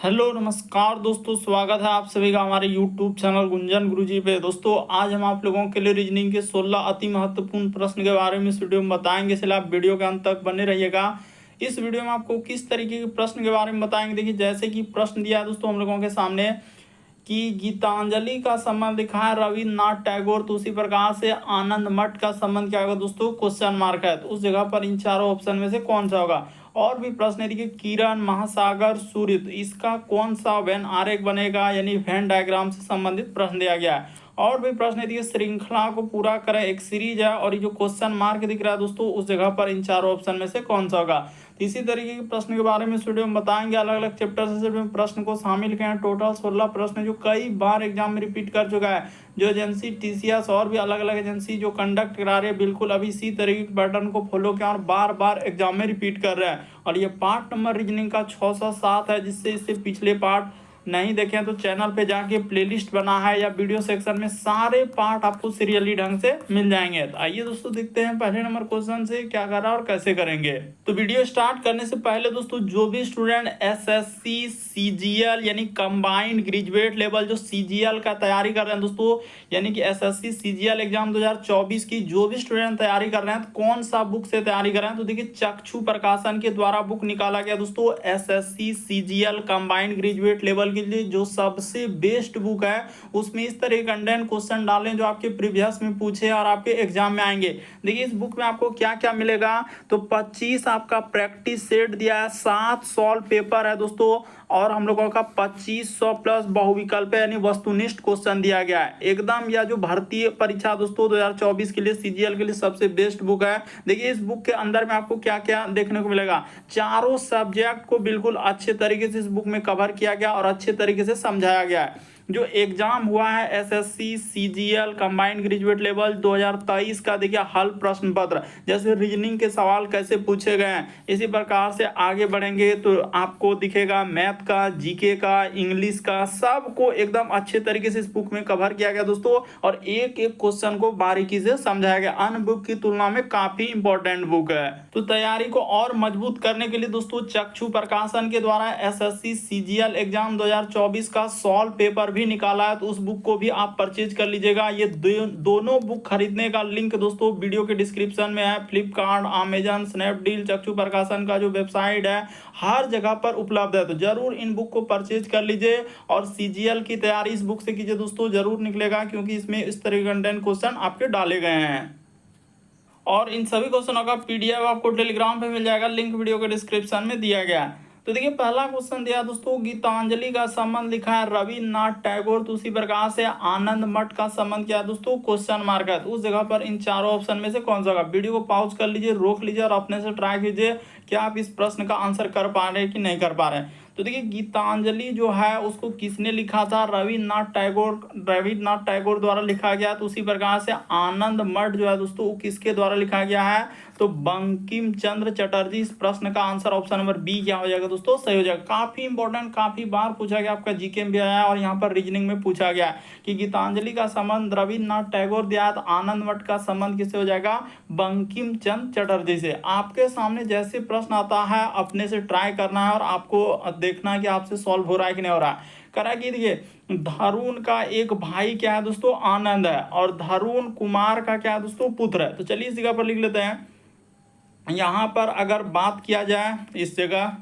Hello नमस्कार दोस्तों, स्वागत है आप सभी का हमारे यूट्यूब चैनल गुंजन गुरुजी पे। दोस्तों आज हम आप लोगों के लिए रीजनिंग के 16 अति महत्वपूर्ण प्रश्न के बारे में इस वीडियो में बताएंगे, इसलिए आप वीडियो के अंत तक बने रहिएगा। इस वीडियो में आपको किस तरीके के प्रश्न के बारे में बताएंगे। देखिए जैसे कि प्रश्न दिया है दोस्तों हम लोगों के सामने कि गीतांजलि का संबंध लिखा है रविन्द्रनाथ टैगोर, तो उसी प्रकार से आनंद मठ का संबंध क्या होगा दोस्तों, क्वेश्चन मार्क है। तो उस जगह पर इन चारों ऑप्शन में से कौन सा होगा। और भी प्रश्न है, देखिए किरण महासागर सूर्य, तो इसका कौन सा वेन आरेख बनेगा, यानी वेन डायग्राम से संबंधित प्रश्न दिया गया है। और भी प्रश्न है, देखिए श्रृंखला को पूरा करें, एक सीरीज है और ये जो क्वेश्चन मार्क दिख रहा है दोस्तों उस जगह पर इन चारों ऑप्शन में से कौन सा होगा। तो इसी तरीके के प्रश्न के बारे में इस वीडियो में बताएंगे। अलग अलग चैप्टर से प्रश्न को शामिल किए हैं। टोटल 16 प्रश्न जो कई बार एग्जाम में रिपीट कर चुका है। जो एजेंसी टीसीएस और भी अलग अलग एजेंसी जो कंडक्ट करा रहे हैं, बिल्कुल अभी इसी तरीके के पैटर्न को फॉलो किया और बार बार एग्जाम में रिपीट कर रहे हैं। और ये पार्ट नंबर रीजनिंग का 607 है, जिससे इससे पिछले पार्ट नहीं देखें तो चैनल पे जाके प्लेलिस्ट बना है या वीडियो सेक्शन में सारे पार्ट आपको सीरियली ढंग से मिल जाएंगे। तो आइए दोस्तों देखते हैं पहले नंबर क्वेश्चन से क्या करा और कैसे करेंगे। तो वीडियो स्टार्ट करने से पहले दोस्तों जो भी स्टूडेंट एसएससी सीजीएल यानी कंबाइंड ग्रेजुएट लेवल जो सीजीएल का तैयारी कर रहे हैं दोस्तों, यानी कि एसएससी सीजीएल एग्जाम 2024 की जो भी स्टूडेंट तैयारी कर रहे हैं, तो कौन सा बुक से तैयारी कर रहे हैं। तो देखिए चक्षु प्रकाशन के द्वारा बुक निकाला गया दोस्तों SSC CGL combined graduate level के लिए जो सबसे बेस्ट बुक है। उसमें इस तरह के कंटेंट क्वेश्चन डालें जो आपके प्रीवियस में पूछे और आपके एग्जाम में आएंगे। देखिए इस बुक में आपको क्या क्या मिलेगा। तो 25 आपका प्रैक्टिस सेट दिया है, 7 सॉल्व पेपर है दोस्तों, और हम लोगों का 2500 प्लस बहुविकल्प यानी वस्तुनिष्ठ क्वेश्चन दिया गया है। एकदम यह जो भारतीय परीक्षा दोस्तों 2024 के लिए सीजीएल के लिए सबसे बेस्ट बुक है। देखिए इस बुक के अंदर में आपको क्या क्या देखने को मिलेगा। चारों सब्जेक्ट को बिल्कुल अच्छे तरीके से इस बुक में कवर किया गया और अच्छे तरीके से समझाया गया है। जो एग्जाम हुआ है SSC CGL combined graduate level 2023 का, देखिए हल प्रश्न पत्र जैसे रीजनिंग के सवाल कैसे पूछे गए हैं, इसी प्रकार से आगे बढ़ेंगे तो आपको दिखेगा मैथ का, जीके का, इंग्लिश का, सबको एकदम अच्छे तरीके से इस बुक में कवर किया गया दोस्तों। और एक एक क्वेश्चन को बारीकी से समझाया गया। अन्य बुक की तुलना में काफी इंपॉर्टेंट बुक है। तो तैयारी को और मजबूत करने के लिए दोस्तों चक्षु प्रकाशन के द्वारा एसएससी सीजीएल एग्जाम 2024 का सॉल्व पेपर भी निकाला है, तो उस बुक को भी आप परचेज कर लीजिएगा। ये दोनों बुक खरीदने का लिंक दोस्तों वीडियो के डिस्क्रिप्शन में है। फ्लिपकार्ट, अमेजन, स्नैपडील, चक्षु प्रकाशन का जो वेबसाइट है हर जगह पर उपलब्ध है। तो जरूर इन बुक को परचेज कर लीजिए और सीजीएल की तैयारी इस बुक से कीजिए दोस्तों, जरूर निकलेगा, क्योंकि इसमें इस तरह के कंटेंट क्वेश्चन आपके डाले गए हैं। और इन सभी क्वेश्चनों का पीडीएफ आपको टेलीग्राम पे मिल जाएगा, लिंक वीडियो के डिस्क्रिप्शन में दिया गया है। तो देखिए पहला क्वेश्चन दिया दोस्तों गीतांजलि का संबंध लिखा है रविन्द्रनाथ टैगोर, तो उसी प्रकार से आनंद मठ का संबंध क्या है दोस्तों, क्वेश्चन मार्क है। तो उस जगह पर इन चारों ऑप्शन में से कौन सा होगा। वीडियो को पॉज कर लीजिए, रोक लीजिए और अपने से ट्राई कीजिए कि आप इस प्रश्न का आंसर कर पा रहे हैं कि नहीं कर पा रहे हैं। तो देखिए गीतांजलि जो है उसको किसने लिखा था, रविन्द्रनाथ टैगोर द्वारा लिखा गया। तो उसी प्रकार से आनंद मठ जो है दोस्तों वो किसके द्वारा लिखा गया है, तो बंकिम चंद्र चटर्जी। इस प्रश्न का आंसर ऑप्शन नंबर बी क्या हो जाएगा दोस्तों, सही हो जाएगा। काफी इंपॉर्टेंट, काफी बार पूछा गया, आपका जीके में भी आया और यहाँ पर रीजनिंग में पूछा गया कि गीतांजलि का संबंध रविन्द्रनाथ टैगोर दिया, तो आनंद मठ का संबंध किससे हो जाएगा, बंकिम चंद्र चटर्जी से। आपके सामने जैसे प्रश्न आता है अपने से ट्राई करना है और आपको देखना है कि आपसे सॉल्व हो रहा है कि नहीं हो रहा है। करा कि देखिए धरून का एक भाई क्या है दोस्तों, आनंद है, और धरून कुमार का क्या है दोस्तों, पुत्र है। तो चलिए इस जगह पर लिख लेते हैं। यहाँ पर अगर बात किया जाए इस जगह,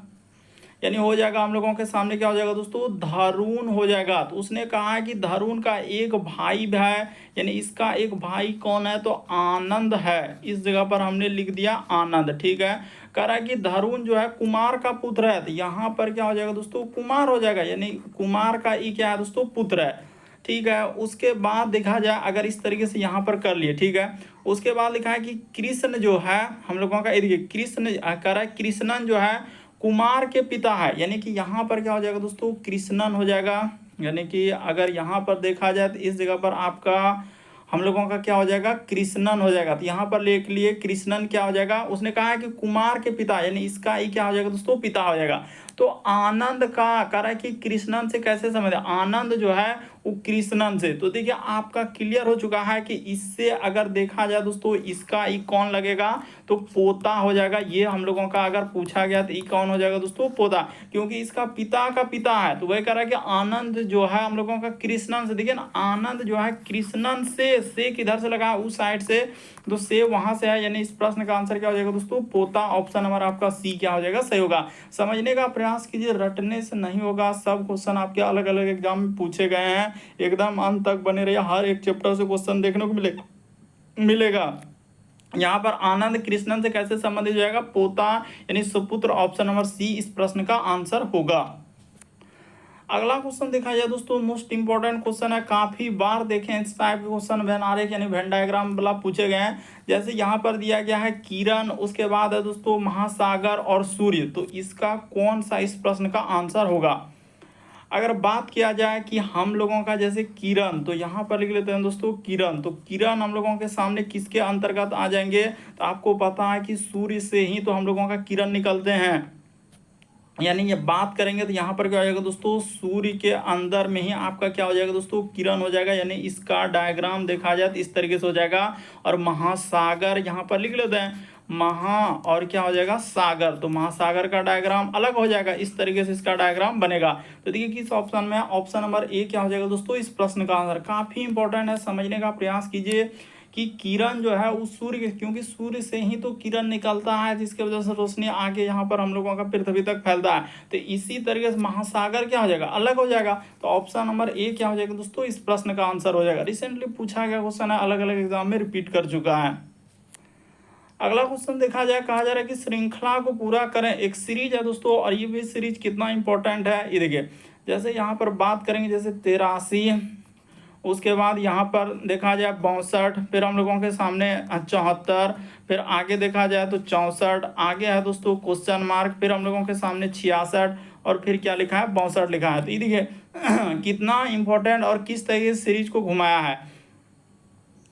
यानी हो जाएगा हम लोगों के सामने क्या हो जाएगा दोस्तों, धरून हो जाएगा। तो उसने कहा है कि धरून का एक भाई है, यानी इसका एक भाई कौन है, तो आनंद है। इस जगह पर हमने लिख दिया आनंद, ठीक है। कह रहा है कि धरून जो है कुमार का पुत्र है, तो यहाँ पर क्या हो जाएगा दोस्तों, कुमार हो जाएगा, यानी कुमार का ई क्या है दोस्तों, पुत्र है, ठीक है। उसके बाद देखा जाए अगर इस तरीके से यहाँ पर कर लिए, ठीक है। उसके बाद लिखा है कि कृष्ण जो है हम लोगों का, देखिए कृष्ण कह रहा है कृष्णन जो है कुमार के पिता है, यानी कि यहाँ पर क्या हो जाएगा दोस्तों, कृष्णन हो जाएगा। यानी कि अगर यहाँ पर देखा जाए तो इस जगह पर आपका हम लोगों का क्या हो जाएगा, कृष्णन हो जाएगा। तो यहाँ पर लिख लिए कृष्णन क्या हो जाएगा, उसने कहा है कि कुमार के पिता, यानी इसका ही क्या हो जाएगा दोस्तों, पिता हो जाएगा। तो आनंद का कह रहा है कि कृष्णन से कैसे समझे, आनंद जो है वो कृष्णन से। तो देखिए आपका क्लियर हो चुका है कि इससे अगर देखा जाए दोस्तों इसका ई कौन लगेगा, तो पोता हो जाएगा। ये हम लोगों का अगर पूछा गया तो ई कौन हो जाएगा दोस्तों, पोता, क्योंकि इसका पिता का पिता है। तो वही कह रहा है कि आनंद जो है हम लोगों का कृष्णन से। देखिए ना आनंद जो है कृष्णन से किधर से लगा, उस साइड से, तो से वहां से है, यानी इस प्रश्न का आंसर क्या हो जाएगा दोस्तों, पोता। ऑप्शन नंबर आपका सी क्या हो जाएगा, सही होगा। समझने का प्रयास कीजिए, रटने से नहीं होगा। सब क्वेश्चन आपके अलग अलग एग्जाम में पूछे गए हैं, एकदम अंत तक बने रहिए, हर एक चैप्टर से क्वेश्चन देखने को मिलेगा। यहाँ पर आनंद कृष्णन से कैसे संबंधित हो जाएगा, पोता यानी सुपुत्र। ऑप्शन नंबर सी इस प्रश्न का आंसर होगा। अगला क्वेश्चन देखा जाए दोस्तों, मोस्ट इंपॉर्टेंट क्वेश्चन है, काफी बार देखें इस टाइप के क्वेश्चन वेन आरेख यानी वेन डायग्राम वाला पूछे गए हैं। जैसे यहाँ पर दिया गया है किरण, उसके बाद है दोस्तों महासागर और सूर्य। तो इसका कौन सा इस प्रश्न का आंसर होगा। अगर बात किया जाए कि हम लोगों का जैसे किरण, तो यहाँ पर लिख लेते हैं दोस्तों किरण। तो किरण हम लोगों के सामने किसके अंतर्गत आ जाएंगे, तो आपको पता है कि सूर्य से ही तो हम लोगों का किरण निकलते हैं। यानी ये बात करेंगे तो यहाँ पर क्या हो जाएगा दोस्तों, सूर्य के अंदर में ही आपका क्या हो जाएगा दोस्तों, किरण हो जाएगा। यानी इसका डायग्राम देखा जाए तो इस तरीके से हो जाएगा। और महासागर यहाँ पर लिख लेते हैं, महा और क्या हो जाएगा सागर, तो महासागर का डायग्राम अलग हो जाएगा। इस तरीके से इसका डायग्राम बनेगा। तो देखिए किस ऑप्शन में, ऑप्शन नंबर ए क्या हो जाएगा दोस्तों इस प्रश्न का आंसर। काफी इंपॉर्टेंट है, समझने का प्रयास कीजिए कि किरण जो है उस सूर्य, क्योंकि सूर्य से ही तो किरण निकलता है, जिसके वजह से रोशनी आगे यहाँ पर हम लोगों का पृथ्वी तक फैलता है। तो इसी तरीके से महासागर क्या हो जाएगा, अलग हो जाएगा। तो ऑप्शन नंबर ए क्या हो जाएगा दोस्तों इस प्रश्न का आंसर हो जाएगा। रिसेंटली पूछा गया क्वेश्चन है, अलग अलग एग्जाम में रिपीट कर चुका है। अगला क्वेश्चन देखा जाए, कहा जा रहा है कि श्रृंखला को पूरा करें। एक सीरीज है दोस्तों, और ये भी सीरीज कितना इंपॉर्टेंट है ये देखिए। जैसे यहाँ पर बात करेंगे, जैसे 83, उसके बाद यहाँ पर देखा जाए 62, फिर हम लोगों के सामने 74, फिर आगे देखा जाए तो 64, आगे है दोस्तों क्वेश्चन मार्क, फिर हम लोगों के सामने 66, और फिर क्या लिखा है 62 लिखा है। तो ये देखिए कितना इंपॉर्टेंट और किस तरीके से सीरीज को घुमाया है।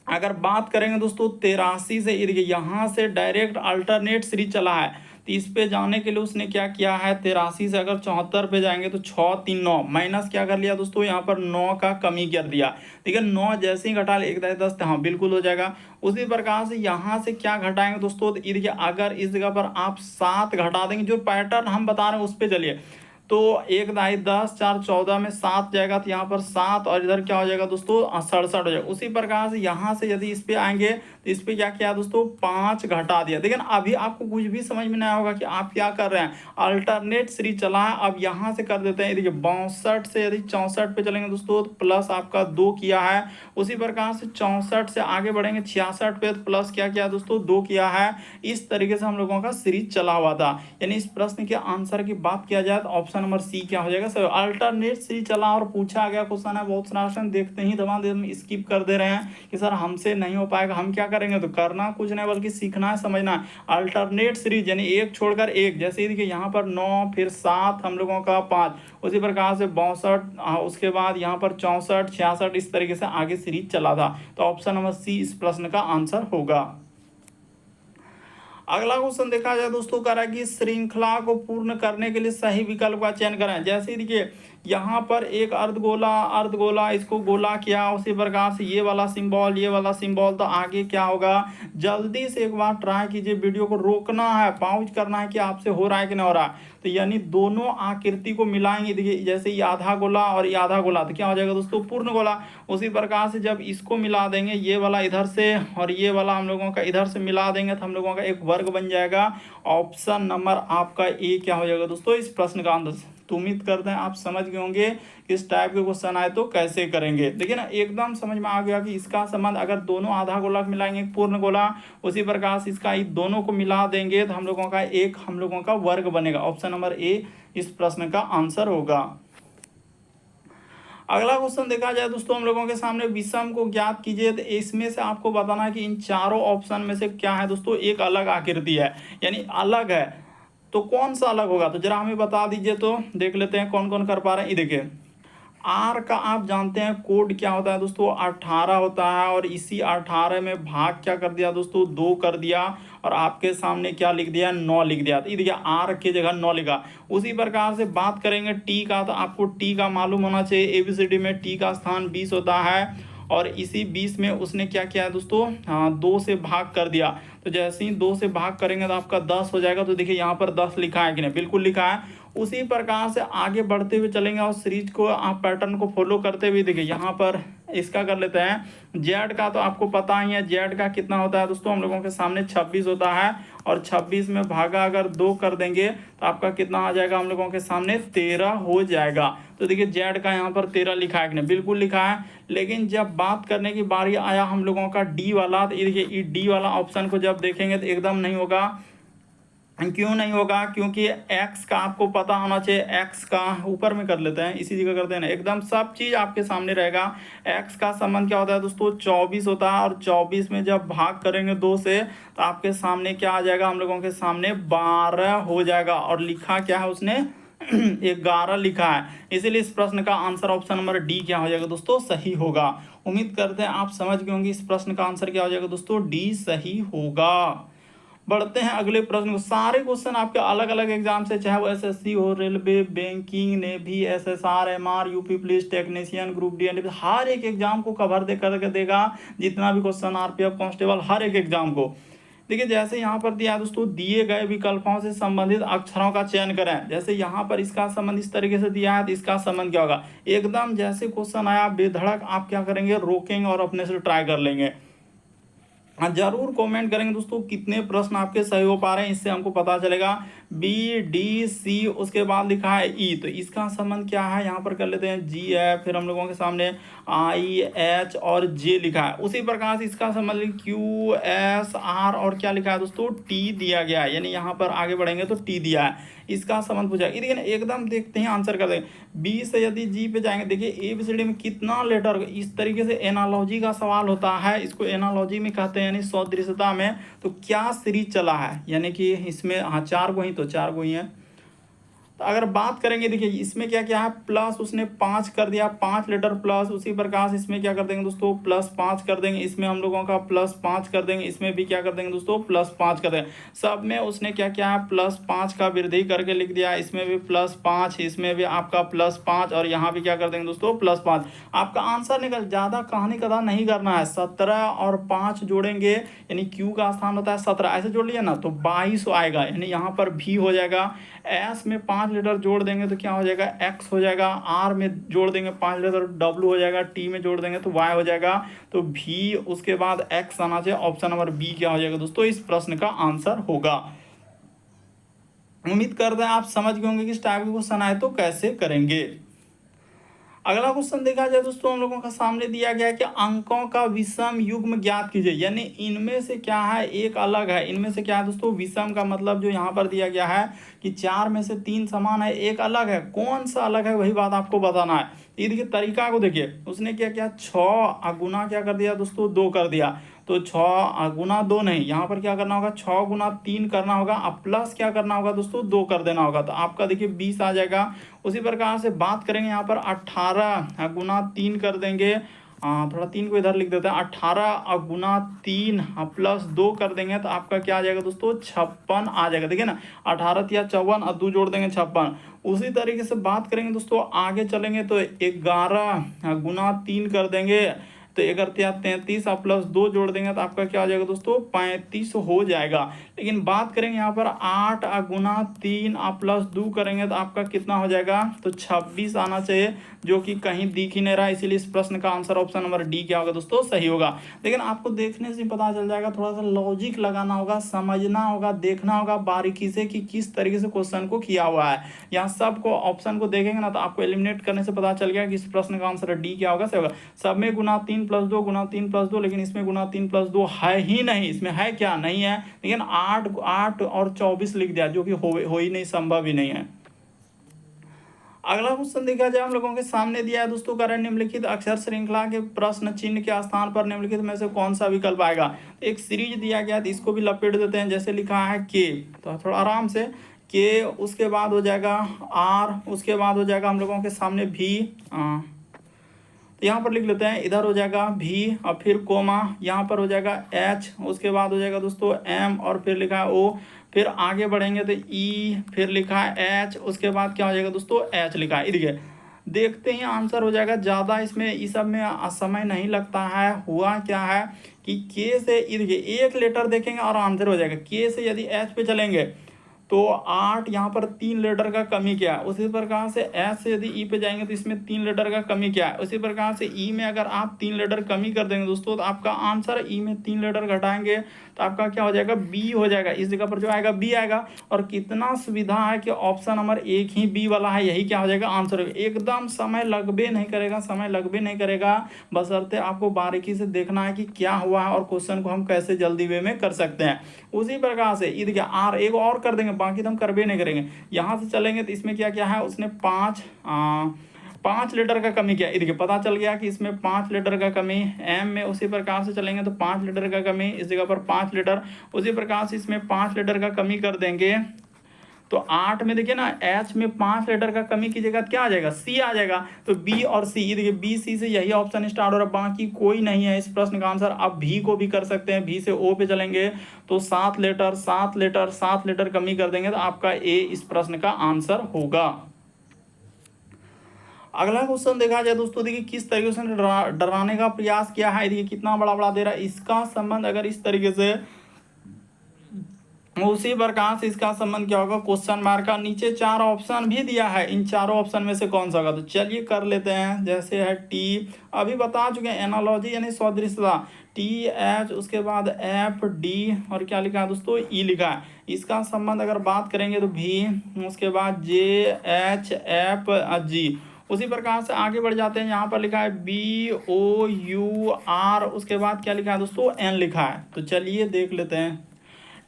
अगर बात करेंगे दोस्तों 83 से, ये देखिए यहाँ से डायरेक्ट अल्टरनेट सीरीज चला है। तो इस पे जाने के लिए उसने क्या किया है, 83 से अगर 74 पे जाएंगे तो 6 3 9 माइनस क्या कर लिया दोस्तों, यहाँ पर 9 का कमी कर दिया। ठीक है, 9 जैसे ही घटा ले 1 10 हाँ बिल्कुल हो जाएगा। उसी प्रकार से यहाँ से क्या घटाएंगे दोस्तों, तो ये देखिए अगर इस जगह पर आप 7 घटा देंगे, जो पैटर्न हम बता रहे हैं उस पर चलिए, तो 1 10 10 4 14 में 7 जाएगा, तो यहाँ पर 7 और इधर क्या हो जाएगा दोस्तों 67 हो जाएगा। उसी प्रकार से यहाँ से यदि इस पे आएंगे तो इस पे क्या किया दोस्तों 5 घटा दिया। देखिए ना अभी आपको कुछ भी समझ में नहीं होगा कि आप क्या कर रहे हैं, अल्टरनेट सीरीज चला है। अब यहाँ से कर देते हैं, देखिए 62 से यदि 64 पे चलेंगे दोस्तों तो प्लस आपका 2 किया है। उसी प्रकार से 64 से आगे बढ़ेंगे 66 पे तो प्लस क्या किया दोस्तों 2 किया है। इस तरीके से हम लोगों का सीरीज चला हुआ था। यानी इस प्रश्न के आंसर की बात किया जाए तो ऑप्शन नंबर सी क्या हो जाएगा, सर अल्टरनेट सीरीज चला और पूछा गया क्वेश्चन है। बहुत सारा क्वेश्चन देखते ही दबा दे स्किप कर दे रहे हैं कि सर हमसे नहीं हो पाएगा। हम क्या करेंगे, तो करना कुछ नहीं बल्कि सीखना है, समझना है। अल्टरनेट सीरीज यानी एक छोड़कर एक, जैसे देखिए यहाँ पर 9 फिर 7 हम लोगों का 5, उसी प्रकार से 62, उसके बाद यहाँ पर 64 66, इस तरीके से आगे सीरीज चला था। तो ऑप्शन नंबर सी इस प्रश्न का आंसर होगा। अगला क्वेश्चन देखा जाए दोस्तों, कह रहा है कि श्रृंखला को पूर्ण करने के लिए सही विकल्प का चयन करें। जैसे देखिए यहाँ पर एक अर्धगोला इसको गोला किया, उसी प्रकार से ये वाला सिंबल, तो आगे क्या होगा, जल्दी से एक बार ट्राई कीजिए, वीडियो को रोकना है, पाउज करना है कि आपसे हो रहा है कि नहीं हो रहा है। तो यानी दोनों आकृति को मिलाएंगे, देखिए जैसे ये आधा गोला और ये आधा गोला, तो क्या हो जाएगा दोस्तों पूर्ण गोला। उसी प्रकार से जब इसको मिला देंगे, ये वाला इधर से और ये वाला हम लोगों का इधर से मिला देंगे, तो हम लोगों का एक वर्ग बन जाएगा। ऑप्शन नंबर आपका ए क्या हो जाएगा दोस्तों इस प्रश्न का आंसर। तो उम्मीद करते हैं आप समझ गए होंगे किस टाइप के क्वेश्चन आए तो कैसे करेंगे। देखिए ना एकदम समझ में आ गया कि इसका संबंध अगर दोनों आधा गोला मिलाएंगे पूर्ण गोला, उसी प्रकार से इसका दोनों को मिला देंगे तो हम लोगों का वर्ग बनेगा। ऑप्शन नंबर ए इस प्रश्न का आंसर होगा। अगला क्वेश्चन देखा जाए दोस्तों, हम लोगों के सामने विषम को ज्ञात कीजिए। तो इसमें से आपको बताना है कि इन चारों ऑप्शन में से क्या है दोस्तों एक अलग आकृति है, यानी अलग है। तो कौन सा अलग होगा, तो जरा हमें बता दीजिए। तो देख लेते हैं कौन कौन कर पा रहे हैं। ये देखिए आर का आप जानते हैं कोड क्या होता है दोस्तों, 18 होता है। और इसी 18 में भाग क्या कर दिया दोस्तों, 2 कर दिया, और आपके सामने क्या लिख दिया, 9 लिख दिया। तो ये देखिए आर की जगह 9 लिखा। उसी प्रकार से बात करेंगे टी का, तो आपको टी का मालूम होना चाहिए, एबीसीडी में टी का स्थान 20 होता है। और इसी 20 में उसने क्या किया है दोस्तों, हाँ 2 से भाग कर दिया। तो जैसे ही 2 से भाग करेंगे तो आपका 10 हो जाएगा। तो देखिए यहाँ पर 10 लिखा है कि नहीं, बिल्कुल लिखा है। उसी प्रकार से आगे बढ़ते हुए चलेंगे और सीरीज को आप पैटर्न को फॉलो करते हुए देखिए यहाँ पर इसका कर लेते हैं। जेड का तो आपको पता ही है, जेड का कितना होता है दोस्तों, हम लोगों के सामने 26 होता है। और 26 में भागा अगर 2 कर देंगे तो आपका कितना आ जाएगा, हम लोगों के सामने 13 हो जाएगा। तो देखिए जेड का यहाँ पर 13 लिखा है कि नहीं, बिल्कुल लिखा है। लेकिन जब बात करने की बारी आया हम लोगों का डी वाला, तो ये देखिए डी वाला ऑप्शन को जब देखेंगे तो एकदम नहीं होगा। क्यों नहीं होगा, क्योंकि x का आपको पता होना चाहिए। x का ऊपर में कर लेते हैं, इसी जगह करते हैं ना, एकदम सब चीज़ आपके सामने रहेगा। x का संबंध क्या होता है दोस्तों, 24 होता है। और 24 में जब भाग करेंगे 2 से तो आपके सामने क्या आ जाएगा, हम लोगों के सामने 12 हो जाएगा। और लिखा क्या है उसने 11 लिखा है। इसीलिए इस प्रश्न का आंसर ऑप्शन नंबर डी क्या हो जाएगा दोस्तों, सही होगा। उम्मीद करते हैं आप समझ गए होंगे इस प्रश्न का आंसर क्या हो जाएगा दोस्तों, डी सही होगा। बढ़ते हैं अगले प्रश्न को। सारे क्वेश्चन आपके अलग अलग एग्जाम से, चाहे वो एसएससी हो, railway, banking, navy, SSR, MR, UP police, technician, group D, NDP, हर एक एग्जाम को कवर दे करके देगा। जितना भी क्वेश्चन आरपीएफ, कांस्टेबल, हर एक एग्जाम को। देखिए जैसे यहाँ पर दिया है दोस्तों, दिए गए विकल्पों से संबंधित अक्षरों का चयन करें। जैसे यहाँ पर इसका संबंध इस तरीके से दिया है, तो इसका संबंध क्या होगा। एकदम जैसे क्वेश्चन आया बेधड़क आप क्या करेंगे, रोकेंगे और अपने से ट्राई कर लेंगे। हाँ जरूर कमेंट करेंगे दोस्तों कितने प्रश्न आपके सही हो पा रहे हैं, इससे हमको पता चलेगा। बी, डी, सी, उसके बाद लिखा है ई, तो इसका संबंध क्या है, यहाँ पर कर लेते हैं जी है। फिर हम लोगों के सामने आई, एच और जे लिखा है। उसी प्रकार से इसका संबंध क्यू, एस, आर और क्या लिखा है दोस्तों, टी दिया गया है। यानी यहाँ पर आगे बढ़ेंगे तो टी दिया है, इसका संबंध पूछा। लेकिन एकदम देखते हैं आंसर कर देंगे। बी से यदि जी पे जाएंगे, देखिए एबीसीडी में कितना लेटर, इस तरीके से एनालॉजी का सवाल होता है। इसको एनालॉजी में कहते हैं, यानी सदृशता में। तो क्या सीरीज चला है, यानी कि इसमें हाँ 4 गो ही, तो 4 गो ही है। तो अगर बात करेंगे, देखिए इसमें क्या क्या है, प्लस उसने 5 कर दिया, 5 लेटर प्लस। उसी प्रकार से इसमें क्या कर देंगे दोस्तों, +5 कर देंगे। इसमें हम लोगों का +5 कर देंगे। इसमें भी क्या कर देंगे दोस्तों, +5 कर देंगे। सब में उसने क्या क्या है, +5 का वृद्धि करके लिख दिया। इसमें भी +5, इसमें भी आपका +5, और यहाँ भी क्या कर देंगे दोस्तों, +5। आपका आंसर निकल, ज़्यादा कहानी कदा नहीं करना है। 17 और 5 जोड़ेंगे, यानी क्यू का स्थान होता है 17, ऐसे जोड़ लिया ना तो 22 आएगा। यानी यहाँ पर भी हो जाएगा। एस में 5 लेटर जोड़ देंगे तो क्या हो जाएगा, एक्स हो जाएगा। आर में जोड़ देंगे 5 लेटर, डब्ल्यू हो जाएगा। टी में जोड़ देंगे तो वाई हो जाएगा। तो भी उसके बाद एक्स आना चाहिए। ऑप्शन नंबर बी क्या हो जाएगा दोस्तों, इस प्रश्न का आंसर होगा। उम्मीद करते हैं आप समझ गए होंगे कि इस टाइप के क्वेश्चन आए तो कैसे करेंगे। अगला क्वेश्चन देखा जाए दोस्तों, हम लोगों का सामने दिया गया है कि अंकों का विषम युग्म ज्ञात कीजिए। यानी इनमें से क्या है, एक अलग है। इनमें से क्या है दोस्तों, विषम का मतलब जो यहाँ पर दिया गया है कि 4 में से 3 समान है, एक अलग है। कौन सा अलग है वही बात आपको बताना है। ये देखिए तरीका को देखिए, उसने क्या किया, 6 गुना क्या कर दिया दोस्तों, 2 कर दिया। तो 6 गुना 2 नहीं, यहाँ पर क्या करना होगा, 6 गुना 3 करना होगा। अब प्लस क्या करना होगा दोस्तों, 2 कर देना होगा। तो आपका देखिए 20 आ जाएगा। उसी प्रकार से बात करेंगे यहाँ पर 18 गुना 3 कर देंगे। थोड़ा 3 को इधर लिख देते हैं। 18 गुना 3 +2 कर देंगे तो आपका क्या आ जाएगा दोस्तों, 56 आ जाएगा। देखिए ना, 18 या 54 और 2 जोड़ देंगे 56। उसी तरीके से बात करेंगे दोस्तों, आगे चलेंगे तो 11 गुना 3 कर देंगे तो 11 या 33 आप +2 जोड़ देंगे तो आपका क्या हो जाएगा दोस्तों, 35 हो जाएगा। लेकिन बात करेंगे यहाँ पर 8 गुना 3 आप +2 करेंगे तो आपका कितना हो जाएगा, तो 26 आना चाहिए, जो कि कहीं दिख ही नहीं रहा। इसीलिए इस प्रश्न का आंसर ऑप्शन नंबर डी क्या होगा दोस्तों, सही होगा। लेकिन आपको देखने से पता चल जाएगा, थोड़ा सा लॉजिक लगाना होगा, समझना होगा, देखना होगा बारीकी से कि किस तरीके से क्वेश्चन को किया हुआ है। यहाँ सबको ऑप्शन को देखेंगे ना तो आपको एलिमिनेट करने से पता चल गया कि इस प्रश्न का आंसर डी क्या होगा, सही होगा। सब में गुना 3 + 2 गुना 3 + 2, लेकिन इसमें गुना 3 + 2 है ही नहीं। इसमें है क्या, नहीं है। लेकिन 8 और 24 लिख दिया, जो कि हो ही नहीं, संभव ही नहीं है। अगला क्वेश्चन देखा जाए, हम लोगों के सामने दिया है दोस्तों, कारण निम्नलिखित अक्षर श्रृंखला के प्रश्न चिन्ह के स्थान पर निम्नलिखित में से कौन सा विकल्प आएगा। एक सीरीज दिया गया तो इसको भी लपेट देते हैं। जैसे लिखा है के, तो थोड़ा आराम से, के उसके बाद हो जाएगा आर, उसके बाद हो जाएगा हम लोगों के सामने भी, तो यहाँ पर लिख लेते हैं, इधर हो जाएगा भी और फिर कोमा, यहाँ पर हो जाएगा एच, उसके बाद हो जाएगा दोस्तों एम और फिर लिखा है ओ, फिर आगे बढ़ेंगे तो ई, फिर लिखा है एच, उसके बाद क्या हो जाएगा दोस्तों एच लिखा है। देखिए देखते ही आंसर हो जाएगा। ज़्यादा इसमें इस सब में समय नहीं लगता है। हुआ क्या है कि के से देखिए एक लेटर देखेंगे और आंसर हो जाएगा। के से यदि एच पे चलेंगे तो 8, यहाँ पर 3 लेटर का कमी क्या है। उसी प्रकार से एस से यदि ई पे जाएंगे तो इसमें 3 लेटर का कमी क्या है। उसी प्रकार से ई में अगर आप 3 लेटर कमी कर देंगे दोस्तों तो आपका आंसर, ई में 3 लेटर घटाएंगे तो आपका क्या हो जाएगा, बी हो जाएगा। इस जगह पर जो आएगा बी आएगा। और कितना सुविधा है कि ऑप्शन नंबर 1 ही बी वाला है, यही क्या हो जाएगा आंसर। एकदम समय लगबे नहीं करेगा, समय लगबे नहीं करेगा, बशर्ते आपको बारीकी से देखना है कि क्या हुआ है और क्वेश्चन को हम कैसे जल्दी वे में कर सकते हैं। उसी प्रकार से ये देखिए आर एक और कर देंगे, बाकी तो हम करबे नहीं करेंगे। यहाँ से चलेंगे तो इसमें क्या क्या है, उसने 5 लेटर का कमी किया। देखिए पता चल गया कि इसमें 5 लेटर का कमी। एम में उसी प्रकार से चलेंगे तो 5 लेटर का कमी, इस जगह पर 5 लेटर। उसी प्रकार से इसमें 5 लेटर का कमी कर देंगे तो 8 में देखिए ना, एच में 5 लेटर का कमी कीजिएगा क्या आ जाएगा, सी आ जाएगा। तो बी और सी, देखिए बी सी से यही ऑप्शन स्टार्ट हो रहा है, बाकी कोई नहीं है इस प्रश्न का आंसर। आप भी को भी कर सकते हैं, भी से ओ पे चलेंगे तो 7 लेटर 7 लेटर 7 लेटर कमी कर देंगे तो आपका ए इस प्रश्न का आंसर होगा। अगला क्वेश्चन देखा जाए दोस्तों, देखिए किस तरीके से डराने का प्रयास किया है। देखिए कितना बड़ा बड़ा दे रहा है, इसका संबंध अगर इस तरीके से, उसी प्रकार से इसका संबंध क्या होगा, क्वेश्चन मार्क का। नीचे 4 ऑप्शन भी दिया है, इन चारों ऑप्शन में से कौन सा होगा। तो चलिए कर लेते हैं। जैसे है टी, अभी बता चुके हैं, एनालॉजी यानी सदृशता, टी एच, उसके बाद एफ डी और क्या लिखा है दोस्तों, ई लिखा है। इसका संबंध अगर बात करेंगे तो भी, उसके बाद जे एच एफ जी। उसी प्रकार से आगे बढ़ जाते हैं, यहाँ पर लिखा है बी ओ यू आर, उसके बाद क्या लिखा है दोस्तों, एन लिखा है। तो चलिए देख लेते हैं।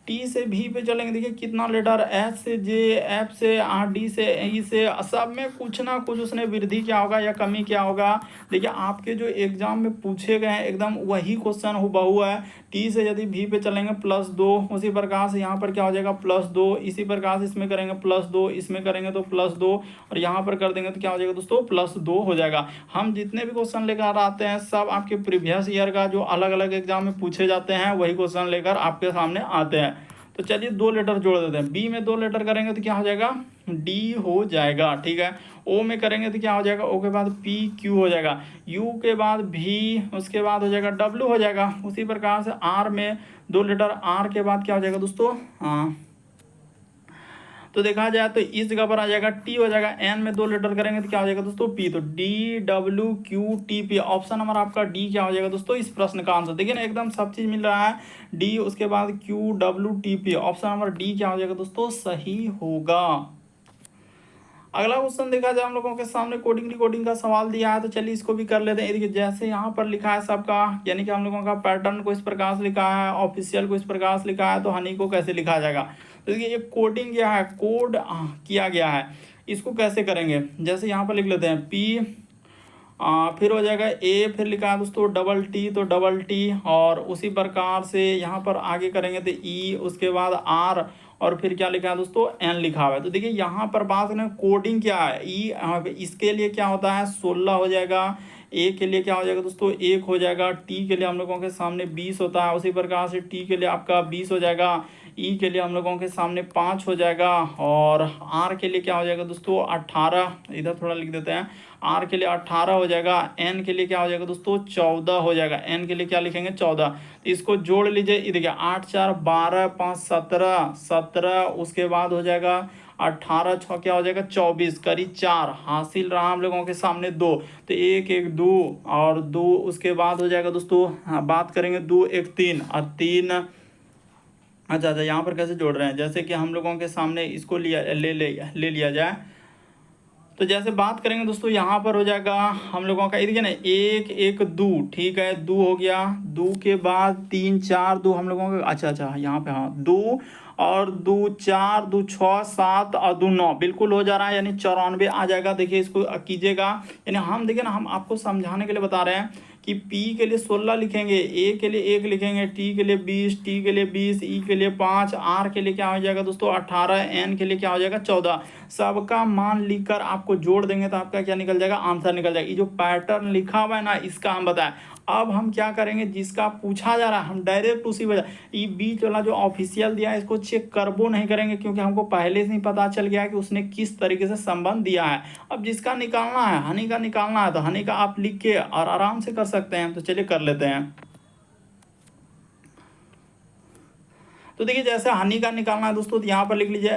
टी से भी पे चलेंगे, देखिए कितना लेटर, एच से जे, एफ से आर, डी से ई से, सब में कुछ ना कुछ उसने वृद्धि क्या होगा या कमी क्या होगा। देखिए आपके जो एग्जाम में पूछे गए हैं एकदम वही क्वेश्चन हुबहू है। टी से यदि भी पे चलेंगे +2, उसी प्रकार से यहाँ पर क्या हो जाएगा +2, इसी प्रकार से इसमें करेंगे +2, इसमें करेंगे तो +2 और यहाँ पर कर देंगे तो क्या हो जाएगा दोस्तों, +2 हो जाएगा। हम जितने भी क्वेश्चन लेकर आते हैं सब आपके प्रीवियस ईयर का जो अलग अलग एग्जाम में पूछे जाते हैं वही क्वेश्चन लेकर आपके सामने आते हैं। तो चलिए 2 लेटर जोड़ देते हैं। बी में 2 लेटर करेंगे तो क्या हो जाएगा, डी हो जाएगा, ठीक है। ओ में करेंगे तो क्या हो जाएगा, ओ के बाद पी क्यू हो जाएगा, यू के बाद भी, उसके बाद हो जाएगा डब्ल्यू हो जाएगा। उसी प्रकार से आर में 2 लेटर, आर के बाद क्या हो जाएगा दोस्तों, तो देखा जाए तो इस जगह पर आ जाएगा टी हो जाएगा। एन में 2 लेटर करेंगे तो क्या हो जाएगा दोस्तों, पी। तो D W Q T P, option number आपका डी क्या हो जाएगा दोस्तों इस प्रश्न का आंसर। देखिए ना एकदम सब चीज मिल रहा है, डी उसके बाद Q W T P, option number D क्या हो जाएगा दोस्तों, सही होगा। अगला क्वेश्चन देखा जाए, हम लोगों के सामने कोडिंग रिकॉर्डिंग का सवाल दिया है, तो चलिए इसको भी कर लेते हैं। देखिए जैसे यहाँ पर लिखा है सबका, यानी कि हम लोगों का पैटर्न को इस प्रकार से लिखा है, ऑफिशियल को इस प्रकार से लिखा है, तो हनी को कैसे लिखा जाएगा। तो देखिए ये कोडिंग क्या है, कोड किया गया है, इसको कैसे करेंगे। जैसे यहाँ पर लिख लेते हैं पी, फिर हो जाएगा ए, फिर लिखा है दोस्तों डबल टी, तो डबल टी, और उसी प्रकार से यहाँ पर आगे करेंगे तो ई, उसके बाद आर, और फिर क्या लिखा है दोस्तों, एन लिखा हुआ है। तो देखिए यहाँ पर बात करें कोडिंग क्या है, ई इसके लिए क्या होता है 16 हो जाएगा, ए के लिए क्या हो जाएगा दोस्तों 1 हो जाएगा, टी के लिए हम लोगों के सामने 20 होता है, उसी प्रकार से टी के लिए आपका 20 हो जाएगा, ई के लिए हम लोगों के सामने 5 हो जाएगा, और आर के लिए क्या हो जाएगा दोस्तों 18, इधर थोड़ा लिख देते हैं, आर के लिए 18 हो जाएगा, एन के लिए क्या हो जाएगा दोस्तों 14 हो जाएगा, एन के लिए क्या लिखेंगे 14। तो इसको जोड़ लीजिए, ये देखिए 8 4 12 5 17 17, उसके बाद हो जाएगा 18 6 क्या हो जाएगा 24, करीब 4 हासिल रहा हम लोगों के सामने 2, तो 1 1 2 और 2, उसके बाद हो जाएगा दोस्तों, हाँ बात करेंगे 2 1 3 और 3। अच्छा यहाँ पर कैसे जोड़ रहे हैं, जैसे कि हम लोगों के सामने इसको ले लिया जाए, तो जैसे बात करेंगे दोस्तों यहाँ पर हो जाएगा हम लोगों का, देखिए ना 1 1 2, ठीक है 2 हो गया, 2 के बाद 3 4 2 हम लोगों का, अच्छा यहाँ पे, हाँ 2 और 2 4 2 6 7 और 2 9, बिल्कुल हो जा रहा है, यानी 94 आ जाएगा। देखिए इसको कीजिएगा, यानी हम देखिए ना, हम आपको समझाने के लिए बता रहे हैं कि कि P के लिए 16 लिखेंगे, A के लिए 1 लिखेंगे, T के लिए 20, T के लिए 20, E के लिए 5, R के लिए क्या हो जाएगा दोस्तों 18, N के लिए क्या हो जाएगा 14। सबका मान लिखकर आपको जोड़ देंगे तो आपका क्या निकल जाएगा, आंसर निकल जाएगा। ये जो पैटर्न लिखा हुआ है ना, इसका हम बताएं। अब हम क्या करेंगे, जिसका पूछा जा रहा है हम डायरेक्ट उसी वजह, ये बीच वाला जो ऑफिशियल दिया है इसको चेक करबो नहीं करेंगे, क्योंकि हमको पहले से ही पता चल गया है कि उसने किस तरीके से संबंध दिया है। अब जिसका निकालना है, हनी का निकालना है, तो हनी का आप लिख के और आराम से कर सकते हैं। तो चलिए कर लेते हैं। तो देखिए जैसे हनी का निकालना है दोस्तों, तो यहाँ पर लिख लीजिए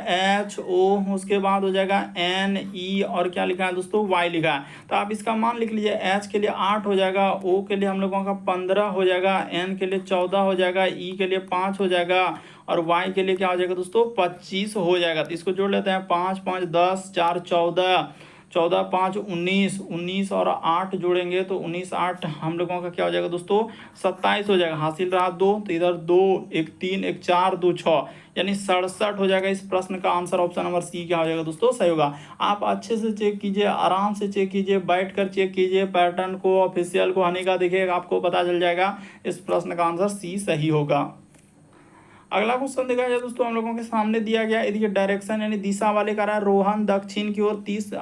HO, उसके बाद हो जाएगा NE और क्या लिखा है दोस्तों Y लिखा है। तो आप इसका मान लिख लीजिए, H के लिए 8 हो जाएगा, O के लिए हम लोगों का 15 हो जाएगा, N के लिए 14 हो जाएगा, E के लिए 5 हो जाएगा और Y के लिए क्या हो जाएगा दोस्तों 25 हो जाएगा। तो इसको जोड़ लेते हैं, 5 5 10, 4 14, 14 5 19, 19 और 8 जोड़ेंगे तो 19 8 हम लोगों का क्या हो जाएगा दोस्तों 27 हो जाएगा। हासिल रहा 2, तो इधर 2 1 3 1 4 2 6 यानी 67 हो जाएगा। इस प्रश्न का आंसर ऑप्शन नंबर सी क्या हो जाएगा दोस्तों, सही होगा। आप अच्छे से चेक कीजिए, आराम से चेक कीजिए, बैठ कर चेक कीजिए पैटर्न को, ऑफिशियल को, हनी का देखिएगा, आपको पता चल जाएगा। इस प्रश्न का आंसर सी सही होगा। अगला क्वेश्चन देखा जाए दोस्तों, हम लोगों के सामने दिया गया, यदि डायरेक्शन यानी दिशा वाले का रहा है, रोहन दक्षिण की ओर 30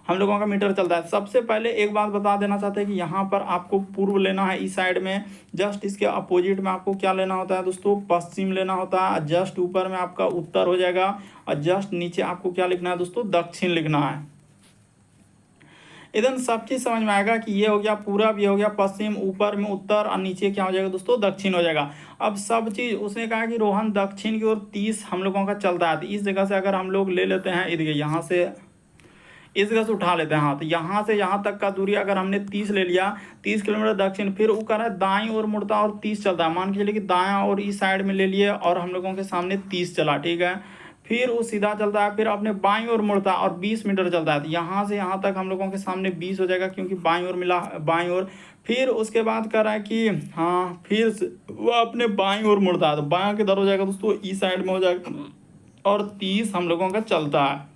हम लोगों का मीटर चलता है। सबसे पहले एक बात बता देना चाहते हैं कि यहाँ पर आपको पूर्व लेना है, इस साइड में जस्ट इसके अपोजिट में आपको क्या लेना होता है दोस्तों, पश्चिम लेना होता है। जस्ट ऊपर में आपका उत्तर हो जाएगा और जस्ट नीचे आपको क्या लिखना है दोस्तों, दक्षिण लिखना है। इधर सब चीज समझ में आएगा कि ये हो गया पूरब, ये हो गया पश्चिम, ऊपर में उत्तर और नीचे क्या हो जाएगा दोस्तों दक्षिण हो जाएगा। अब सब चीज उसने कहा कि रोहन दक्षिण की ओर 30 हम लोगों का चलता है, तो इस जगह से अगर हम लोग ले लेते हैं, इधर यहाँ से इस जगह से उठा लेते हैं, हाँ, तो यहाँ से यहाँ तक का दूरी अगर हमने 30 ले लिया, 30 किलोमीटर दक्षिण, फिर वो कह रहा है दाईं ओर मुड़ता और 30 चलता है। मान के चलिए कि दायां और इस साइड में ले लिए और हम लोगों के सामने 30 चला, ठीक है। फिर वो सीधा चलता है, फिर अपने बाईं ओर मुड़ता है और 20 मीटर चलता है। तो यहाँ से यहाँ तक हम लोगों के सामने 20 हो जाएगा, क्योंकि बाईं ओर मिला, बाईं ओर। फिर उसके बाद कह रहा है कि हाँ, फिर वो अपने बाईं ओर मुड़ता है, तो बायां किधर हो जाएगा दोस्तों, इस साइड में हो जाएगा और 30 हम लोगों का चलता है।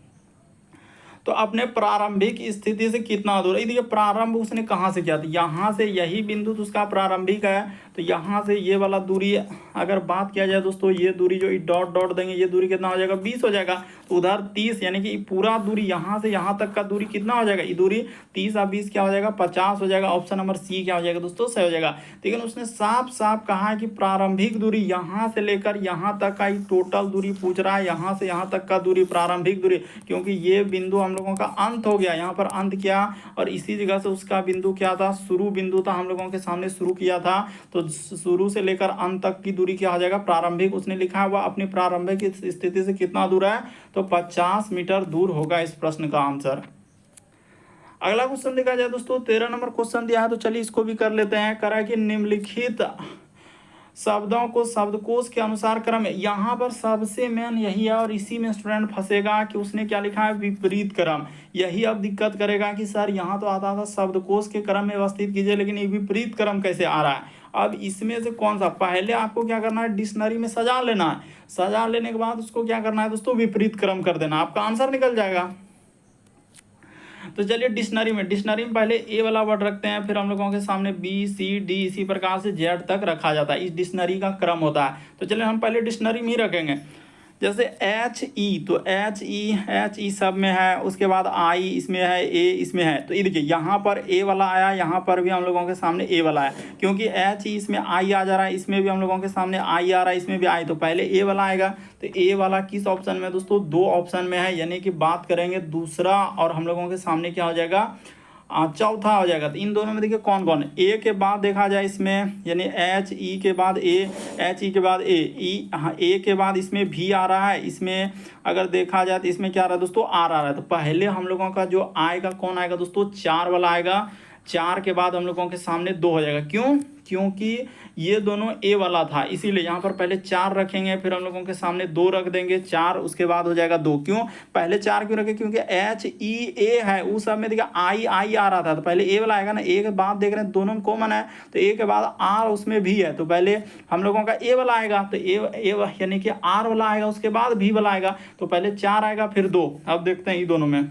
तो अपने प्रारंभिक स्थिति से कितना दूर है, देखिए प्रारंभ उसने कहाँ से किया था, यहाँ से यही बिंदु तो उसका प्रारंभिक है। तो यहाँ से ये वाला दूरी अगर बात किया जाए दोस्तों, ये दूरी जो डॉट डॉट देंगे, ये दूरी कितना हो जाएगा 20 हो जाएगा। तो उधर 30 यानी कि पूरा दूरी यहाँ से यहाँ तक का दूरी कितना हो जाएगा, ये दूरी 30 और 20 क्या हो जाएगा 50 हो जाएगा। ऑप्शन नंबर सी क्या हो जाएगा दोस्तों, सही हो जाएगा। लेकिन उसने साफ साफ कहा है कि प्रारंभिक दूरी यहाँ से लेकर यहाँ तक का ही टोटल दूरी पूछ रहा है, यहाँ से यहाँ तक का दूरी प्रारंभिक दूरी, क्योंकि ये बिंदु हम लोगों का अंत हो गया, यहाँ पर अंत किया और इसी जगह से उसका बिंदु क्या था, शुरू बिंदु था, हम लोगों के सामने शुरू किया था। तो शुरू से लेकर अंत तक की दूरी क्या हो जाएगा, प्रारंभिक उसने लिखा है, वह अपनी प्रारंभिक स्थिति से कितना दूर है, तो 50 मीटर दूर होगा इस प्रश्न का आंसर। अगला क्वेश्चन देखा जाए दोस्तों, 13 नंबर क्वेश्चन दिया है, तो चलिए इसको भी कर लेते हैं। करा कि निम्नलिखित शब्दों को शब्दकोश के अनुसार क्रम है। यहाँ पर सबसे मेन यही है और इसी में स्टूडेंट फंसेगा कि उसने क्या लिखा है, विपरीत क्रम। यही अब दिक्कत करेगा कि सर यहाँ तो आता था शब्दकोश के क्रम में व्यवस्थित कीजिए, लेकिन ये विपरीत क्रम कैसे आ रहा है। अब इसमें से कौन सा, पहले आपको क्या करना है, डिक्शनरी में सजा लेना है, सजा लेने के बाद उसको क्या करना है दोस्तों, विपरीत क्रम कर देना, आपका आंसर निकल जाएगा। तो चलिए डिक्शनरी में पहले ए वाला वर्ड रखते हैं, फिर हम लोगों के सामने बी सी डी इसी प्रकार से जेड तक रखा जाता है, इस डिक्शनरी का क्रम होता है। तो चलिए हम पहले डिक्शनरी में ही रखेंगे। जैसे एच ई, तो एच ई सब में है, उसके बाद आई इसमें है, ए इसमें है। तो ये देखिए यहाँ पर ए वाला आया, यहाँ पर भी हम लोगों के सामने ए वाला है, क्योंकि एच ई इसमें आई आ जा रहा है, इसमें भी हम लोगों के सामने आई आ रहा है, इसमें भी आई, तो पहले ए वाला आएगा। तो ए वाला किस ऑप्शन में दोस्तों, 2 ऑप्शन में है, यानी कि बात करेंगे दूसरा और हम लोगों के सामने क्या हो जाएगा, चौथा हो जाएगा। तो इन दोनों में देखिए कौन कौन है, ए के बाद देखा जाए इसमें, यानी एच ई के बाद ए, एच ई के बाद ए, ई हाँ ए के बाद इसमें भी आ रहा है, इसमें अगर देखा जाए तो इसमें क्या आ रहा है दोस्तों, आर आ रहा है। तो पहले हम लोगों का जो आएगा कौन आएगा दोस्तों, 4 वाला आएगा। 4 के बाद हम लोगों के सामने 2 हो जाएगा, क्यों, क्योंकि ये दोनों ए वाला था, इसीलिए यहाँ पर पहले 4 रखेंगे, फिर हम लोगों के सामने 2 रख देंगे, 4 उसके बाद हो जाएगा 2। क्यों पहले 4 क्यों रखे, क्योंकि एच ई ए है, उस सब में देखिए आई आई आ रहा था, तो पहले ए वाला आएगा ना, ए के बाद देख रहे हैं दोनों में कॉमन है, तो ए के बाद आर उसमें भी है, तो पहले हम लोगों का ए वाला आएगा, तो ए यानी कि आर वाला आएगा, उसके बाद भी वाला आएगा, तो पहले 4 आएगा फिर 2। अब देखते हैं ये दोनों में,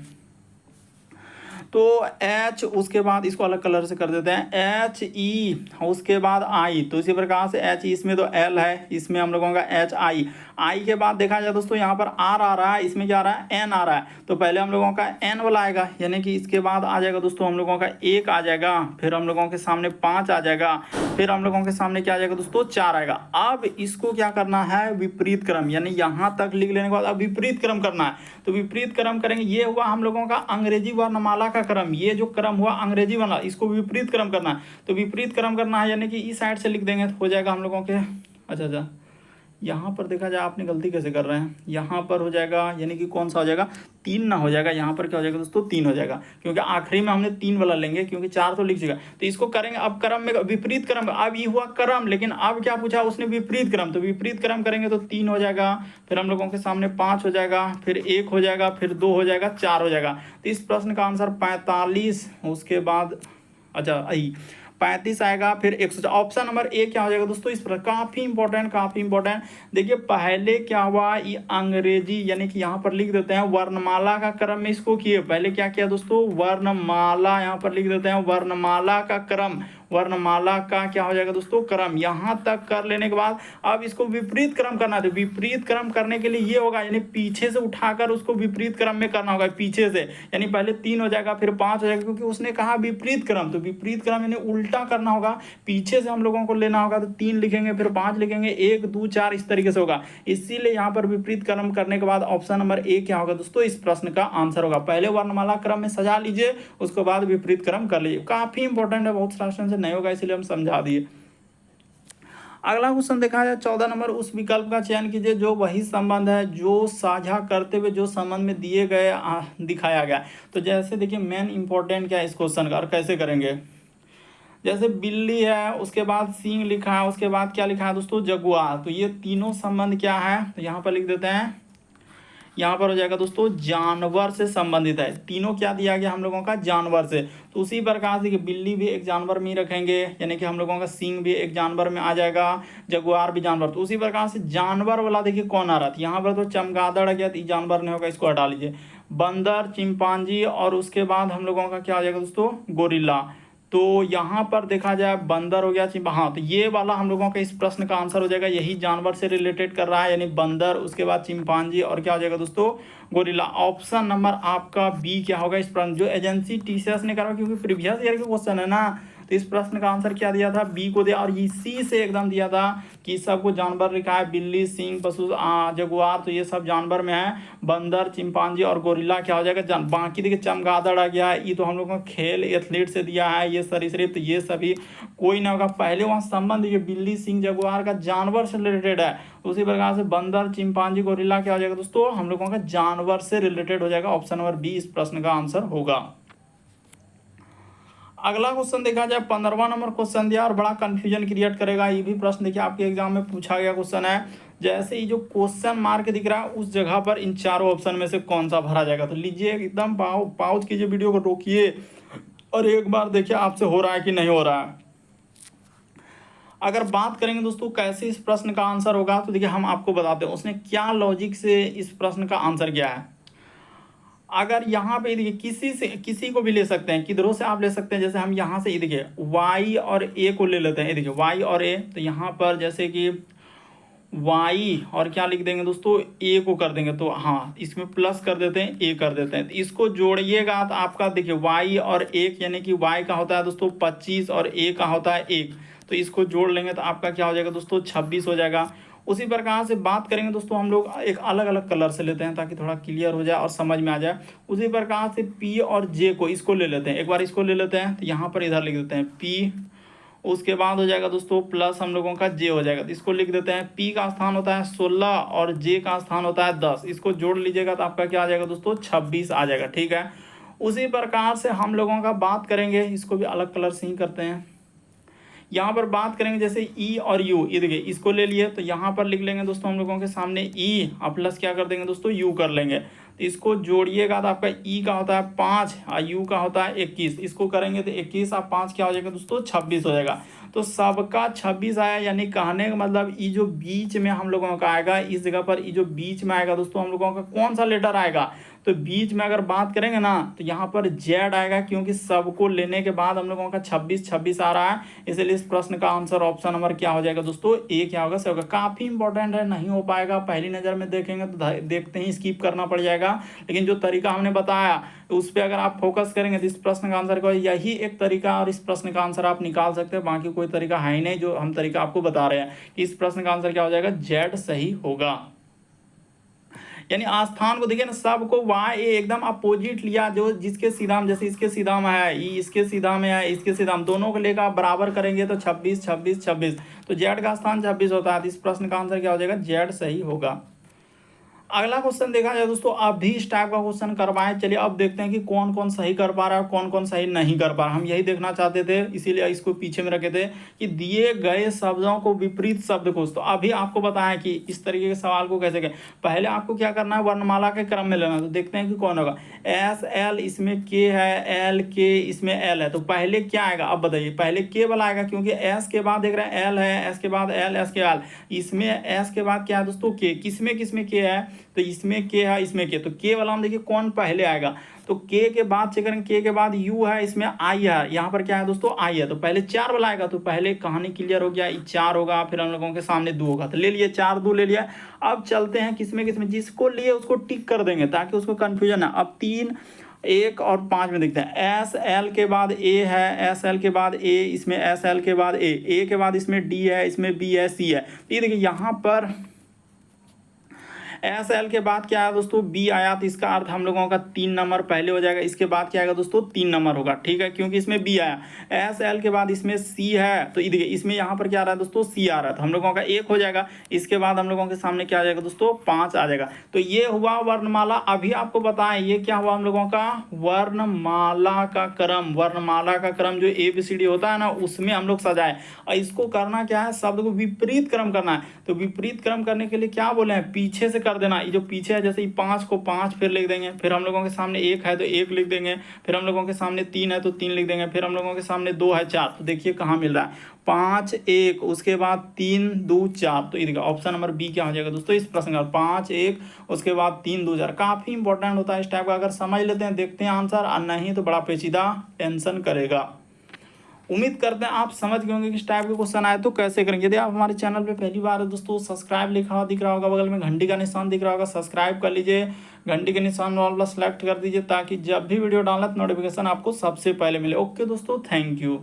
तो एच, उसके बाद इसको अलग कलर से कर देते हैं, एच ई, उसके बाद आई। तो इसी प्रकार से एच ई, इसमें तो एल है, इसमें हम लोगों का एच आई। आई के बाद देखा जाए दोस्तों यहाँ पर आर आ रहा है, इसमें क्या आ रहा है, एन आ रहा है। तो पहले हम लोगों का एन वाला आएगा, यानी कि इसके बाद आ जाएगा दोस्तों हम लोगों का एक आ जाएगा, फिर हम लोगों के सामने 5 आ जाएगा, फिर हम लोगों के सामने क्या आ जाएगा दोस्तों, 4 आएगा। अब इसको क्या करना है, विपरीत क्रम, यानी यहाँ तक लिख लेने के बाद अब विपरीत क्रम करना है। तो विपरीत क्रम करेंगे, ये हुआ हम लोगों का अंग्रेजी वर्णमाला का क्रम, ये जो क्रम हुआ अंग्रेजी वाला, इसको विपरीत क्रम करना है। तो विपरीत क्रम करना है, यानी कि इस साइड से लिख देंगे तो हो जाएगा हम लोगों के, अच्छा यहाँ पर देखा जाए आपने गलती कैसे कर रहे हैं, यहाँ पर हो जाएगा, यानी कि कौन सा हो जाएगा, 3 ना हो जाएगा, यहाँ पर क्या हो जाएगा दोस्तों, 3 हो जाएगा, क्योंकि आखिरी में हमने 3 वाला लेंगे, क्योंकि 4 तो लिख चुका। तो इसको करेंगे अब क्रम में, विपरीत क्रम। अब ये हुआ क्रम, लेकिन अब क्या पूछा उसने, विपरीत क्रम। तो विपरीत क्रम करेंगे तो 3 हो जाएगा, फिर हम लोगों के सामने 5 हो जाएगा, फिर 1 हो जाएगा, फिर 2 हो जाएगा, 4 हो जाएगा। तो इस प्रश्न का आंसर 45, उसके बाद अच्छा आई 35 आएगा, फिर 100। ऑप्शन नंबर ए क्या हो जाएगा दोस्तों, इस पर काफी इंपॉर्टेंट। देखिए पहले क्या हुआ, ये अंग्रेजी, यानी कि यहाँ पर लिख देते हैं वर्णमाला का क्रम में इसको किए। पहले क्या किया दोस्तों, वर्णमाला, यहाँ पर लिख देते हैं वर्णमाला का क्रम, वर्णमाला का क्या हो जाएगा दोस्तों, क्रम। यहाँ तक कर लेने के बाद अब इसको विपरीत क्रम करना है। तो विपरीत क्रम करने के लिए ये होगा, यानी पीछे से उठाकर उसको विपरीत क्रम में करना होगा, पीछे से, यानी पहले 3 हो जाएगा, फिर 5 हो जाएगा, क्योंकि उसने कहा विपरीत क्रम। तो विपरीत क्रम यानी उल्टा करना होगा, पीछे से हम लोगों को लेना होगा। तो 3 लिखेंगे, फिर 5 लिखेंगे, 1 2 4 इस तरीके से होगा। इसीलिए यहाँ पर विपरीत क्रम करने के बाद ऑप्शन नंबर ए क्या होगा दोस्तों, इस प्रश्न का आंसर होगा। पहले वर्णमाला क्रम में सजा लीजिए, उसके बाद विपरीत क्रम कर लीजिए। काफी इंपॉर्टेंट है, बहुत सारे नहीं होगा, इसलिए हम समझा दिए। अगला क्वेश्चन देखा जाए 14 नंबर, उस विकल्प का चयन कीजिए जो वही संबंध है जो साझा करते हुए जो संबंध में दिए गए दिखाया गया। तो जैसे देखिए मेन इंपॉर्टेंट क्या है इस क्वेश्चन का, और कैसे करेंगे। जैसे बिल्ली है, उसके बाद सींग लिखा है, उसके बाद क्या लिखा है दोस्तों, जगुआर। तो ये तीनों संबंध क्या है, तो यहाँ पर लिख देते हैं, यहाँ पर हो जाएगा दोस्तों जानवर से संबंधित है। तीनों क्या दिया गया हम लोगों का, जानवर से। तो उसी प्रकार से बिल्ली भी एक जानवर में ही रखेंगे, यानी कि हम लोगों का सींग भी एक जानवर में आ जाएगा, जगुआर भी जानवर। तो उसी प्रकार से जानवर वाला देखिए कौन आ रहा था, यहाँ पर तो चमगादड़ आ गया, तो जानवर नहीं होगा, इसको हटा लीजिए। बंदर, चिंपांजी, और उसके बाद हम लोगों का क्या आ जाएगा दोस्तों, गोरिल्ला। तो यहाँ पर देखा जाए बंदर हो गया, हाँ, तो ये वाला हम लोगों का इस प्रश्न का आंसर हो जाएगा, यही जानवर से रिलेटेड कर रहा है, यानी बंदर, उसके बाद चिंपांजी, और क्या हो जाएगा दोस्तों, गोरिल्ला। ऑप्शन नंबर आपका बी क्या होगा इस प्रश्न, जो एजेंसी टीसीएस ने करा, क्योंकि प्रीवियस ईयर का क्वेश्चन है ना। तो इस प्रश्न का आंसर क्या दिया था, बी को दिया, और इसी से एकदम दिया था कि सबको जानवर लिखा है, बिल्ली, सिंह, पशु, जगुआर, तो ये सब जानवर में है। बंदर, चिंपांजी और गोरिल्ला क्या हो जाएगा, बाकी देखिए चमगादड़ आ गया, ये तो हम लोगों को खेल एथलीट से दिया है, ये सरीसृप, तो ये सभी कोई ना होगा। पहले वहाँ संबंध ये बिल्ली, सिंह, जगुआर का जानवर से रिलेटेड है, उसी प्रकार से बंदर, चिंपांजी, गोरिल्ला क्या हो जाएगा दोस्तों, हम लोगों का जानवर से रिलेटेड हो जाएगा। ऑप्शन नंबर बी इस प्रश्न का आंसर होगा। अगला क्वेश्चन देखा जाए 15वां नंबर क्वेश्चन दिया, और बड़ा कंफ्यूजन क्रिएट करेगा। ये भी प्रश्न देखिए आपके एग्जाम में पूछा गया क्वेश्चन है। जैसे ये जो क्वेश्चन मार्क दिख रहा है, उस जगह पर इन चारों ऑप्शन में से कौन सा भरा जाएगा। तो लीजिए एकदम पाउज कीजिए, वीडियो को रोकिए और एक बार देखिए आपसे हो रहा है कि नहीं हो रहा है। अगर बात करेंगे दोस्तों कैसे इस प्रश्न का आंसर होगा, तो देखिए हम आपको बताते हैं उसने क्या लॉजिक से इस प्रश्न का आंसर किया है। अगर यहाँ पे देखिए किसी को भी ले सकते हैं, किधरों से आप ले सकते हैं। जैसे हम यहाँ से देखिए वाई और ए को ले लेते हैं, देखिए वाई और ए। तो यहाँ पर जैसे कि वाई और क्या लिख देंगे दोस्तों, ए को कर देंगे, तो हाँ इसमें प्लस कर देते हैं, ए कर देते हैं। तो इसको जोड़िएगा तो आपका देखिए वाई और 1, यानी कि वाई का होता है दोस्तों 25 और ए का होता है 1। तो इसको जोड़ लेंगे तो आपका क्या हो जाएगा दोस्तों, 26 हो जाएगा। उसी प्रकार से बात करेंगे दोस्तों, हम लोग एक अलग अलग कलर से लेते हैं ताकि थोड़ा क्लियर हो जाए और समझ में आ जाए। उसी प्रकार से पी और जे को इसको ले लेते हैं, एक बार इसको ले लेते हैं। तो यहाँ पर इधर लिख देते हैं पी, उसके बाद हो जाएगा दोस्तों प्लस हम लोगों का जे हो जाएगा। तो इसको लिख देते हैं, पी का स्थान होता है 16 और जे का स्थान होता है 10। इसको जोड़ लीजिएगा तो आपका क्या आ जाएगा दोस्तों, 26 आ जाएगा। ठीक है, उसी प्रकार से हम लोगों का बात करेंगे, इसको भी अलग कलर से ही करते हैं। यहाँ पर बात करेंगे जैसे ई और यू, ये देखिए इसको ले लिए, तो यहाँ पर लिख लेंगे दोस्तों हम लोगों के सामने ई और प्लस क्या कर देंगे दोस्तों, यू कर लेंगे। तो इसको जोड़िएगा तो आपका ई का होता है 5 और यू का होता है 21। इसको करेंगे तो 21 और 5 क्या हो जाएगा दोस्तों, 26 हो जाएगा। तो सबका 26 आया, यानी कहने का मतलब ई जो बीच में हम लोगों का आएगा, इस जगह पर ई जो बीच में आएगा दोस्तों हम लोगों का कौन सा लेटर आएगा, तो बीच में अगर बात करेंगे ना तो यहाँ पर जेड आएगा, क्योंकि सबको लेने के बाद हम लोगों का 26 आ रहा है, इसलिए इस प्रश्न का आंसर ऑप्शन नंबर क्या हो जाएगा दोस्तों, ए क्या होगा, सही होगा। काफी इंपॉर्टेंट है, नहीं हो पाएगा पहली नजर में देखेंगे तो देखते ही स्किप करना पड़ जाएगा, लेकिन जो तरीका हमने बताया उस पर अगर आप फोकस करेंगे तो इस प्रश्न का आंसर यही एक तरीका, और इस प्रश्न का आंसर आप निकाल सकते हैं, बाकी कोई तरीका है ही नहीं। जो हम तरीका आपको बता रहे हैं कि इस प्रश्न का आंसर क्या हो जाएगा, जेड सही होगा। यानी आस्थान को देखिए ना, सबको वाई एकदम अपोजिट लिया, जो जिसके सीधा में, जैसे इसके सीधा में है, इसके सीधा में है, इसके सीधा में, दोनों को लेकर आप बराबर करेंगे तो 26 26 26, तो जेड का स्थान 26 होता है। तो इस प्रश्न का आंसर क्या हो जाएगा, जेड सही होगा। अगला क्वेश्चन देखा जाए दोस्तों, अब भी इस टाइप का क्वेश्चन करवाएं। चलिए अब देखते हैं कि कौन कौन सही कर पा रहा है और कौन कौन सही नहीं कर पा रहा है। हम यही देखना चाहते थे, इसीलिए इसको पीछे में रखे थे कि दिए गए शब्दों को विपरीत शब्द खोज। तो अभी आपको बताया कि इस तरीके के सवाल को कैसे करें। पहले आपको क्या करना है, वर्णमाला के क्रम में लेना। तो देखते हैं कि कौन होगा, एस एल इसमें के है, एल के इसमें एल है, तो पहले क्या आएगा, अब बताइए। पहले के वाला आएगा, क्योंकि एस के बाद देख रहे हैं एल है, एस के बाद एल, एस के एल, इसमें एस के बाद क्या है दोस्तों, के। किसमें किसमें के है, तो इसमें के है, इसमें के, तो के वाला हम देखिए कौन पहले आएगा। तो के के बाद चेक करेंगे, के बाद यू है, इसमें आई है, यहाँ पर क्या है दोस्तों, आई है, तो पहले 4 वाला आएगा। तो पहले कहानी क्लियर हो गया, 4 होगा, फिर हम लोगों के सामने 2 होगा, तो ले लिए 4 2 ले लिया। अब चलते हैं किसमें किसमें, जिसको लिए उसको टिक कर देंगे ताकि उसको कंफ्यूजन है। अब 3 1 और 5 में देखते हैं, एस एल के बाद ए है, एस एल के बाद ए, इसमें एस एल के बाद ए के बाद इसमें डी है, इसमें बी है, सी है। ये देखिए यहाँ पर एस एल के बाद क्या है दोस्तों, बी आया, तो इसका अर्थ हम लोगों का 3 नंबर पहले हो जाएगा। इसके बाद क्या आएगा दोस्तों, 3 नंबर होगा, ठीक है, क्योंकि इसमें बी आया। एस एल के बाद इसमें सी है, तो देखिए इसमें यहाँ पर क्या आ रहा है दोस्तों, सी आ रहा है, तो हम लोगों का 1 हो जाएगा। इसके बाद हम लोगों के सामने क्या आ जाएगा दोस्तों, 5 आ जाएगा। तो ये हुआ वर्णमाला। अभी आपको बताएं ये क्या हुआ हम लोगों का, वर्णमाला का क्रम। वर्णमाला का क्रम जो ABCD होता है ना, उसमें हम लोग सजाए, और इसको करना क्या है, शब्द को विपरीत क्रम करना है। तो विपरीत क्रम करने के लिए क्या बोले हैं, पीछे से कर देना। ये जो पीछे है, जैसे 5 को 5 फिर लिख देंगे, फिर हम लोगों के सामने 1 है तो 1 लिख देंगे, फिर हम लोगों के सामने 3 है तो 3 लिख देंगे, फिर हम लोगों के सामने 2 है 4। तो देखिए कहाँ मिल रहा है, 5 1, उसके बाद 3 2 4। तो ये देखिए ऑप्शन नंबर बी क्या हो जाएगा दोस्तों, इस प्रश्न का 5 1, उसके बाद 3 2 4। काफी इंपॉर्टेंट होता है इस टाइप का, अगर समझ लेते हैं देखते हैं आंसर, और नहीं तो बड़ा पेचीदा टेंशन करेगा। उम्मीद करते हैं आप समझ गए होंगे किस टाइप के क्वेश्चन आए तो कैसे करेंगे। यदि आप हमारे चैनल पे पहली बार है दोस्तों, सब्सक्राइब लिखा हुआ दिख रहा होगा, बगल में घंटी का निशान दिख रहा होगा, सब्सक्राइब कर लीजिए, घंटी के निशान वाला सेलेक्ट कर दीजिए, ताकि जब भी वीडियो डालना तो नोटिफिकेशन आपको सबसे पहले मिले। ओके दोस्तों, थैंक यू।